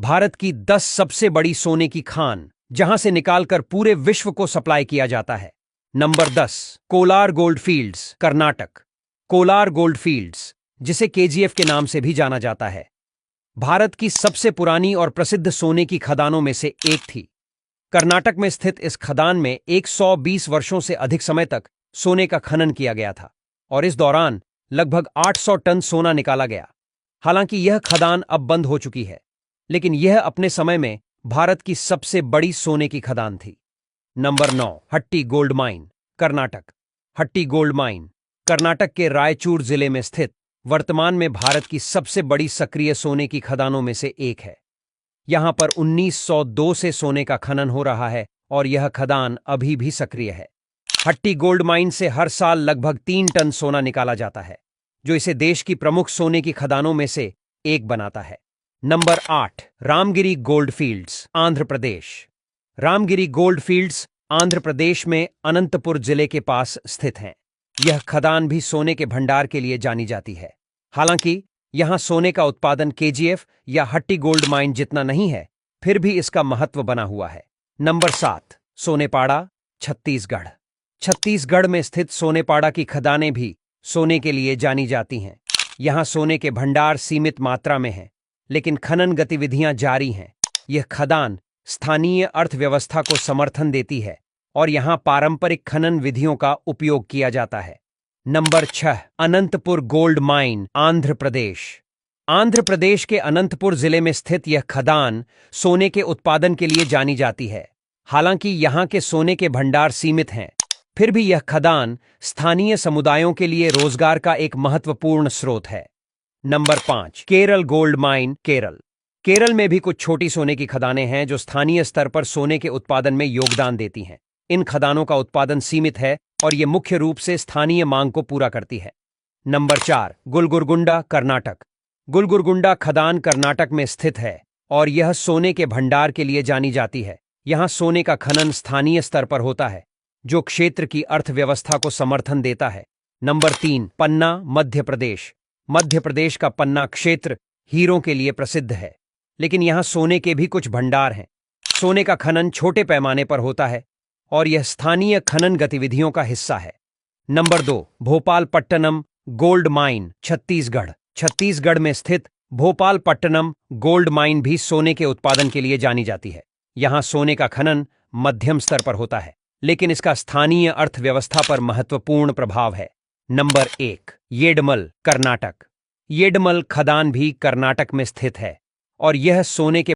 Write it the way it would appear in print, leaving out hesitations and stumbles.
भारत की 10 सबसे बड़ी सोने की खान जहां से निकालकर पूरे विश्व को सप्लाई किया जाता है। नंबर 10, कोलार गोल्डफील्ड्स, कर्नाटक। कोलार गोल्डफील्ड्स, जिसे केजीएफ के नाम से भी जाना जाता है, भारत की सबसे पुरानी और प्रसिद्ध सोने की खदानों में से एक थी। कर्नाटक में स्थित इस खदान में 120 वर्षों से अधिक समय तक सोने का खनन किया गया था और इस दौरान लगभग 800 टन सोना निकाला गया। हालांकि यह खदान अब बंद हो चुकी है, लेकिन यह अपने समय में भारत की सबसे बड़ी सोने की खदान थी। नंबर 9, हट्टी गोल्ड माइन, कर्नाटक। हट्टी गोल्ड माइन कर्नाटक के रायचूर जिले में स्थित वर्तमान में भारत की सबसे बड़ी सक्रिय सोने की खदानों में से एक है। यहां पर 1902 से सोने का खनन हो रहा है और यह खदान अभी भी सक्रिय है। हट्टी गोल्ड माइन से हर साल लगभग 3 टन सोना निकाला जाता है, जो इसे देश की प्रमुख सोने की खदानों में से एक बनाता है। नंबर 8, रामगिरी गोल्डफील्ड्स, आंध्र प्रदेश। रामगिरी गोल्डफील्ड्स आंध्र प्रदेश में अनंतपुर जिले के पास स्थित हैं। यह खदान भी सोने के भंडार के लिए जानी जाती है। हालांकि यहां सोने का उत्पादन केजीएफ या हट्टी गोल्ड माइन जितना नहीं है, फिर भी इसका महत्व बना हुआ है। नंबर 7, सोनेपाड़ा, छत्तीसगढ़। छत्तीसगढ़ में स्थित सोनेपाड़ा की खदानें भी सोने के लिए जानी जाती हैं। यहां सोने के भंडार सीमित मात्रा में हैं, लेकिन खनन गतिविधियां जारी हैं। यह खदान स्थानीय अर्थव्यवस्था को समर्थन देती है और यहां पारंपरिक खनन विधियों का उपयोग किया जाता है। Number 6, Anantapur gold mine, Andhra Pradesh. Andhra Pradesh के अनंतपुर जिले में स्थित यह खदान सोने के उत्पादन के लिए जानी जाती है। हालांकि यहां के सोने के भंडार सीमित हैं, फिर भी यह खदान स्थानीय समुदायों के लिए रोजगार का एक महत्वपूर्ण स्रोत है। Number 5, Kerala gold mine, Kerala. Kerala में भी कुछ छोटी सोने की खदानें हैं जो स्थानीय स्तर पर सोने के उत्पादन में योगदान देती हैं। इन खदानों का उत्पादन सीमित है और ये मुख्य रूप से स्थानीय मांग को पूरा करती है। नंबर 4, गुलगुरगुंडा, कर्नाटक। गुलगुरगुंडा खदान कर्नाटक में स्थित है और यह सोने के भंडार के लिए जानी जाती है। यहां सोने का खनन स्थानीय स्तर पर होता है, जो क्षेत्र की अर्थव्यवस्था को समर्थन देता है। नंबर 3, पन्ना, मध्य प्रदेश। मध्य प्रदेश का पन्ना क्षेत्र हीरों के लिए प्रसिद्ध है, लेकिन यहां सोने के भी कुछ भंडार हैं। सोने का खनन छोटे पैमाने पर होता है और यह स्थानीय खनन गतिविधियों का हिस्सा है। Number 2, Bhopalpatnam gold mine, Chhattisgarh. Chhattisgarh में स्थित भोपालपट्टनम गोल्ड माइन भी सोने के उत्पादन के लिए जानी जाती है। यहां सोने का खनन मध्यम स्तर पर होता है, लेकिन इसका स्थानीय अर्थव्यवस्था पर महत्वपूर्ण प्रभाव है। नंबर 1, येडमल, कर्नाटक। येडमल खदान भी कर्नाटक में स्थित है और यह सोने के